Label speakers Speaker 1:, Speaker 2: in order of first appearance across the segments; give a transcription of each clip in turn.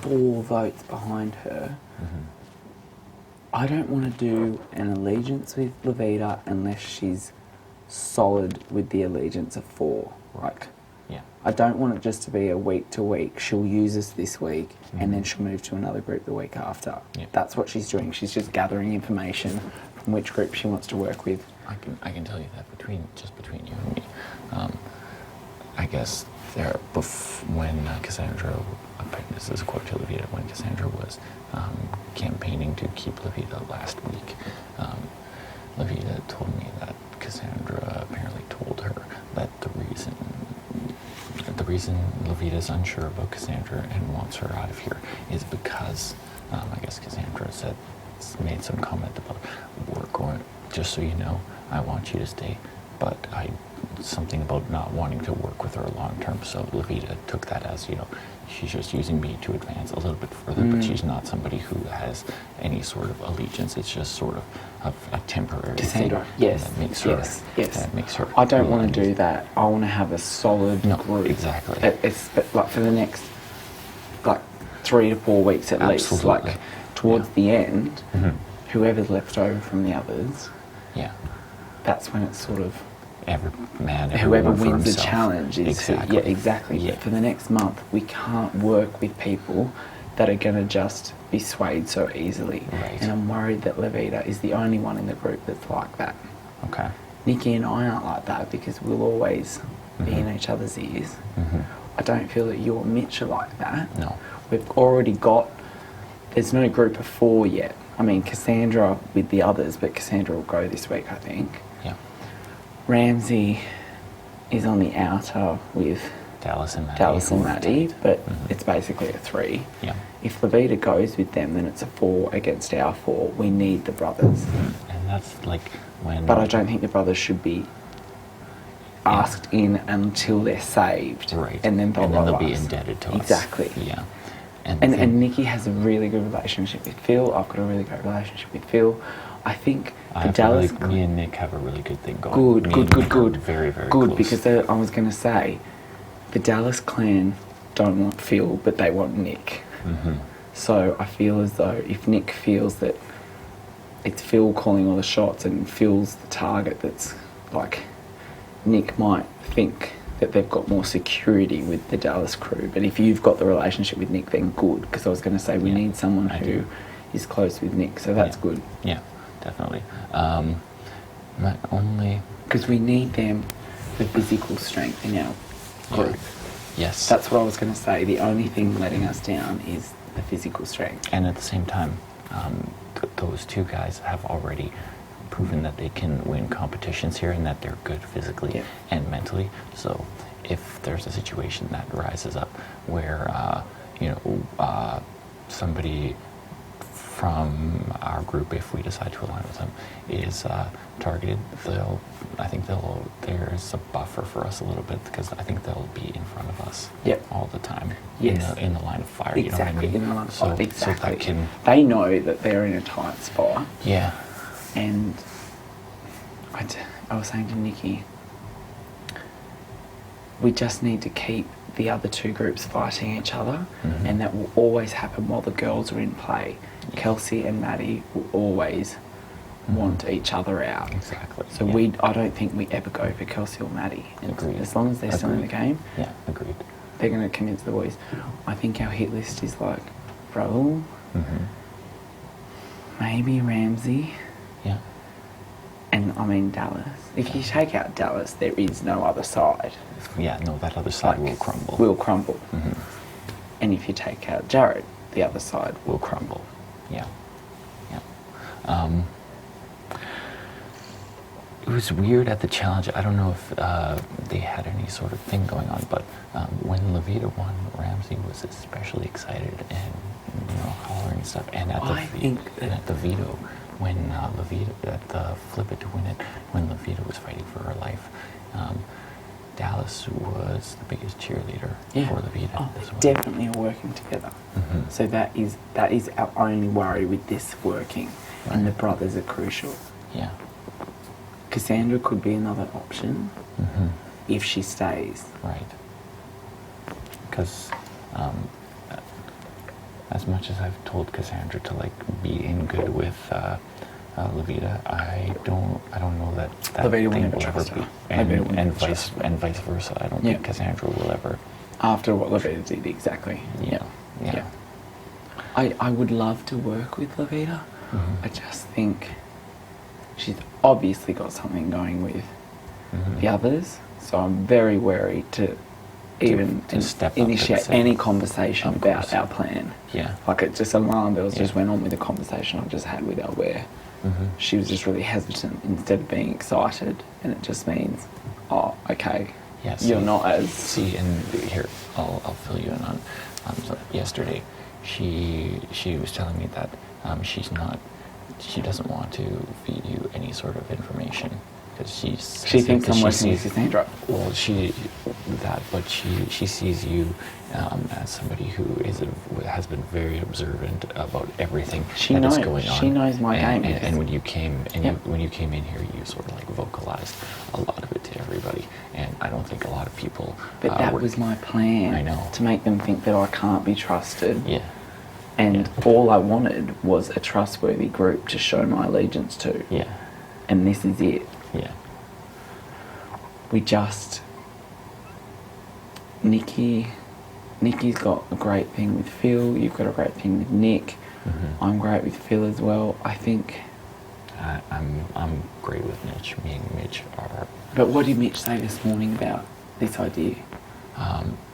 Speaker 1: 4 votes behind her. I don't want to do an allegiance with Loveita unless she's solid with the allegiance of 4. Like,
Speaker 2: Yeah.
Speaker 1: I don't want it just to be a week to week. She'll use us this week and then she'll move to another group the week after.
Speaker 2: Yeah.
Speaker 1: That's what she's doing. She's just gathering information from which group she wants to work with.
Speaker 2: I can tell you that between you and me, I guess when Cassandra, this is a quote to Loveita, when Cassandra was campaigning to keep Loveita last week, Loveita told me that Cassandra apparently told her that the reason Loveita's unsure about Cassandra and wants her out of here is because I guess Cassandra made some comment about work, or just so you know, I want you to stay, but something about not wanting to work with her long term. So Loveita took that as, she's just using me to advance a little bit further, but she's not somebody who has any sort of allegiance. It's just sort of a temporary
Speaker 1: Cassandra,
Speaker 2: thing.
Speaker 1: yes,
Speaker 2: That makes her,
Speaker 1: yes.
Speaker 2: That makes her.
Speaker 1: I don't want to do that. I want to have a solid group.
Speaker 2: Exactly.
Speaker 1: It's like for the next 3 to 4 weeks at least.
Speaker 2: Absolutely.
Speaker 1: Like towards the end, whoever's left over from the others.
Speaker 2: Yeah.
Speaker 1: That's when it's sort of
Speaker 2: whoever
Speaker 1: wins the
Speaker 2: himself.
Speaker 1: challenge is
Speaker 2: exactly.
Speaker 1: Yeah, exactly.
Speaker 2: Yeah.
Speaker 1: But for the next month, we can't work with people that are going to just be swayed so easily.
Speaker 2: Right.
Speaker 1: And I'm worried that Loveita is the only one in the group that's like that.
Speaker 2: Okay.
Speaker 1: Nikki and I aren't like that because we'll always be in each other's ears. I don't feel that you or Mitch are like that.
Speaker 2: No.
Speaker 1: We've already got, there's no group of 4 yet. I mean, Cassandra with the others, but Cassandra will go this week, I think.
Speaker 2: Yeah.
Speaker 1: Ramsey is on the outer with
Speaker 2: Dallas and Maddie.
Speaker 1: But it's basically a 3.
Speaker 2: Yeah.
Speaker 1: If Loveita goes with them, then it's a 4 against our 4. We need the brothers.
Speaker 2: And that's like when.
Speaker 1: But I don't think the brothers should be asked in until they're saved.
Speaker 2: Right.
Speaker 1: And then they'll
Speaker 2: be indebted to us.
Speaker 1: Exactly.
Speaker 2: Yeah.
Speaker 1: And Nikki has a really good relationship with Phil. I've got a really great relationship with Phil. I think the Dallas...
Speaker 2: me and Nick have a really good thing going.
Speaker 1: Good.
Speaker 2: Very, very
Speaker 1: good,
Speaker 2: close.
Speaker 1: because I was going to say, the Dallas clan don't want Phil, but they want Nick. So I feel as though if Nick feels that it's Phil calling all the shots and Phil's the target, that's like, Nick might think that they've got more security with the Dallas crew. But if you've got the relationship with Nick, then good, because I was going to say we need someone who is close with Nick, so that's good.
Speaker 2: Yeah, definitely. My only...
Speaker 1: Because we need them for physical strength in our group.
Speaker 2: Yes.
Speaker 1: That's what I was going to say. The only thing letting us down is the physical strength.
Speaker 2: And at the same time, those 2 guys have already proven that they can win competitions here and that they're good physically and mentally. So if there's a situation that rises up where, somebody from our group, if we decide to align with them, is targeted, there's a buffer for us a little bit, because I think they'll be in front of us all the time in the line of fire.
Speaker 1: Exactly,
Speaker 2: you know what I mean?
Speaker 1: in the line of fire. Exactly.
Speaker 2: So that can...
Speaker 1: They know that they're in a tight spot.
Speaker 2: Yeah.
Speaker 1: And I was saying to Nikki, we just need to keep the other 2 groups fighting each other, and that will always happen while the girls are in play. Kelsey and Maddie will always want each other out.
Speaker 2: Exactly.
Speaker 1: So I don't think we ever go for Kelsey or Maddie.
Speaker 2: Agreed.
Speaker 1: As long as they're still in the game.
Speaker 2: Yeah, agreed.
Speaker 1: They're going to convince the boys. I think our hit list is like Raul, maybe Ramsey.
Speaker 2: Yeah.
Speaker 1: And I mean Dallas. If you take out Dallas, there is no other side.
Speaker 2: Yeah, no, that other side will crumble.
Speaker 1: Will crumble. And if you take out Jared, the other side will crumble.
Speaker 2: Yeah. It was weird at the challenge. I don't know if they had any sort of thing going on, but when Loveita won, Ramsey was especially excited and hollering and stuff. And at the veto, when Loveita at the flip it to win it, when Loveita was fighting for her life, Dallas was the biggest cheerleader for Loveita.
Speaker 1: Oh, they definitely are working together. So that is our only worry with this working, and the brothers are crucial.
Speaker 2: Yeah.
Speaker 1: Cassandra could be another option if she stays.
Speaker 2: Right. Because as much as I've told Cassandra to like be in good with Loveita, I don't know that
Speaker 1: Loveita
Speaker 2: thing
Speaker 1: won't
Speaker 2: will
Speaker 1: ever
Speaker 2: ever
Speaker 1: trust
Speaker 2: be,
Speaker 1: her. Loveita won't
Speaker 2: and
Speaker 1: ever trust her.
Speaker 2: vice versa. I don't
Speaker 1: Yeah.
Speaker 2: think Cassandra will ever.
Speaker 1: After what Loveita did, exactly.
Speaker 2: Yeah.
Speaker 1: Yeah. I would love to work with Loveita.
Speaker 2: Mm-hmm.
Speaker 1: I just think she's obviously got something going with
Speaker 2: Mm-hmm.
Speaker 1: the others, so I'm very wary to even
Speaker 2: to step up and
Speaker 1: initiate
Speaker 2: say,
Speaker 1: any conversation
Speaker 2: of
Speaker 1: about
Speaker 2: course.
Speaker 1: our plan.
Speaker 2: Yeah.
Speaker 1: Like it just alarm bells just
Speaker 2: Yeah.
Speaker 1: went on with the conversation I just had with her where
Speaker 2: Mm-hmm.
Speaker 1: she was just really hesitant instead of being excited, and it just means, oh, okay,
Speaker 2: Yeah,
Speaker 1: you're not as...
Speaker 2: See, and here, I'll fill you in on so yesterday, she was telling me that she doesn't want to feed you any sort of information because
Speaker 1: She thinks I'm working with Cassandra.
Speaker 2: Well, but she sees you as somebody who has been very observant about everything that is going on.
Speaker 1: She knows my
Speaker 2: and,
Speaker 1: game.
Speaker 2: and when you came
Speaker 1: Yep.
Speaker 2: when you came in here, you sort of like vocalized a lot of it to everybody, and I don't think a lot of people.
Speaker 1: But that was my plan.
Speaker 2: I know.
Speaker 1: To make them think that I can't be trusted.
Speaker 2: Yeah.
Speaker 1: And
Speaker 2: Yeah.
Speaker 1: all I wanted was a trustworthy group to show my allegiance to.
Speaker 2: Yeah.
Speaker 1: And this is it.
Speaker 2: Yeah.
Speaker 1: Nikki's got a great thing with Phil, you've got a great thing with Nick.
Speaker 2: Mm-hmm.
Speaker 1: I'm great with Phil as well. I think...
Speaker 2: I'm great with Mitch. Me and Mitch are.
Speaker 1: But what did Mitch say this morning about this idea?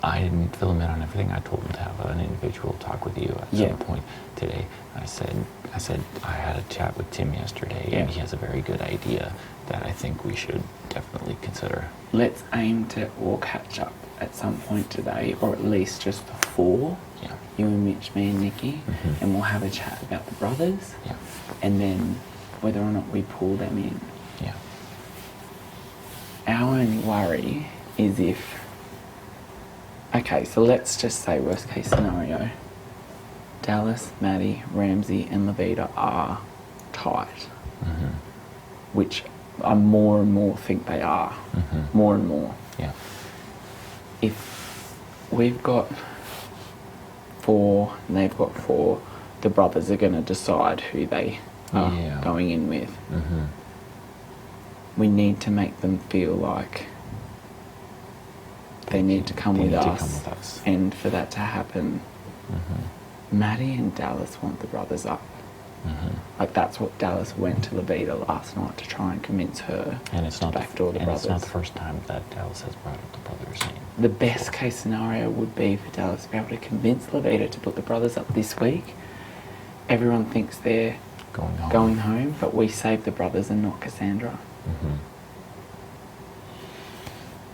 Speaker 2: I didn't fill him in on everything. I told him to have an individual talk with you at some point today. I said I had a chat with Tim yesterday, and he has a very good idea that I think we should definitely consider.
Speaker 1: Let's aim to all catch up at some point today, or at least just the four.
Speaker 2: Yeah.
Speaker 1: You and Mitch, me and Nikki,
Speaker 2: Mhm.
Speaker 1: and we'll have a chat about the brothers,
Speaker 2: Yeah.
Speaker 1: and then whether or not we pull them in.
Speaker 2: Yeah.
Speaker 1: Our only worry is if... Okay, so let's just say worst case scenario. Dallas, Maddie, Ramsey and Loveita are tight,
Speaker 2: Mm-hmm.
Speaker 1: which I more and more think they are.
Speaker 2: Mm-hmm.
Speaker 1: More and more.
Speaker 2: Yeah.
Speaker 1: If we've got 4 and they've got 4, the brothers are going to decide who they are going in with.
Speaker 2: Mm-hmm.
Speaker 1: We need to make them feel like they need to come with us. And for that to happen,
Speaker 2: Mm-hmm.
Speaker 1: Maddie and Dallas want the brothers up.
Speaker 2: Mm-hmm.
Speaker 1: Like that's what Dallas went to Loveita last night to try and convince her
Speaker 2: And it's
Speaker 1: to
Speaker 2: not
Speaker 1: backdoor the brothers.
Speaker 2: It's not the first time that Dallas has brought up the brothers' name.
Speaker 1: The best case scenario would be for Dallas to be able to convince Loveita to put the brothers up this week. Everyone thinks they're
Speaker 2: Going home.
Speaker 1: home, but we save the brothers and not Cassandra.
Speaker 2: Mm-hmm.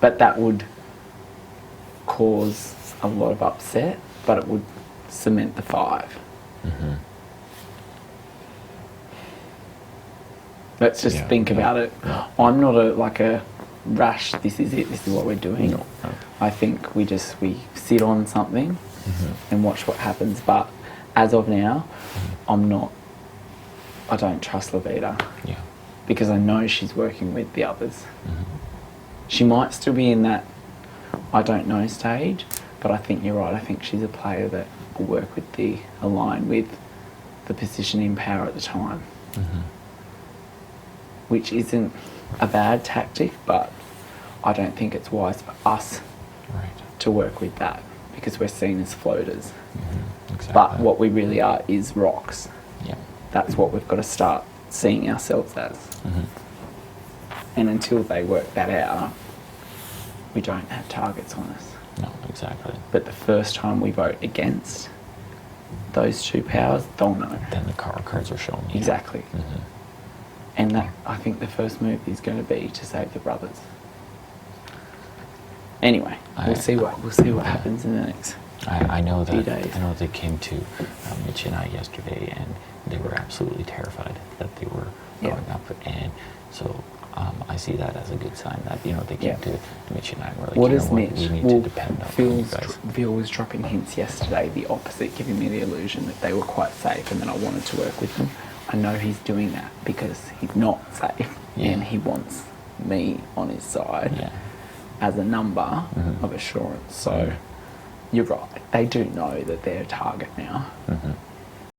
Speaker 1: But that would cause a lot of upset, but it would cement the 5.
Speaker 2: Mm-hmm.
Speaker 1: Let's just
Speaker 2: Yeah,
Speaker 1: think
Speaker 2: yeah,
Speaker 1: about it.
Speaker 2: yeah.
Speaker 1: I'm not a rash, this is it, this is what we're doing.
Speaker 2: No.
Speaker 1: I think we sit on something
Speaker 2: Mm-hmm.
Speaker 1: and watch what happens. But as of now, I don't trust Loveita
Speaker 2: Yeah.
Speaker 1: because I know she's working with the others.
Speaker 2: Mm-hmm.
Speaker 1: She might still be in that I don't know stage, but I think you're right. I think she's a player that will work with align with the position in power at the time,
Speaker 2: Mm-hmm.
Speaker 1: which isn't a bad tactic, but I don't think it's wise for us
Speaker 2: Right.
Speaker 1: to work with that because we're seen as floaters.
Speaker 2: Mm-hmm. Exactly.
Speaker 1: But what we really are is rocks.
Speaker 2: Yeah.
Speaker 1: That's what we've got to start seeing ourselves as.
Speaker 2: Mm-hmm.
Speaker 1: And until they work that out, we don't have targets on us.
Speaker 2: No, exactly.
Speaker 1: But the first time we vote against those 2 powers, they'll know.
Speaker 2: Then the cards are shown. Yeah.
Speaker 1: Exactly.
Speaker 2: Mm-hmm.
Speaker 1: And that, I think the first move is going to be to save the brothers. Anyway, we'll see what happens in the next.
Speaker 2: I know that
Speaker 1: few days.
Speaker 2: I know they came to Mitch and I yesterday, and they were absolutely terrified that they were going up, and so I see that as a good sign that they came to Mitch and I and were like,
Speaker 1: What is Mitch?
Speaker 2: We need to depend on you guys.
Speaker 1: Phil was dropping hints yesterday, the opposite, giving me the illusion that they were quite safe and that I wanted to work with them. I know he's doing that because he's not safe and he wants me on his side as a number of assurance. So you're right. They do know that they're a target now.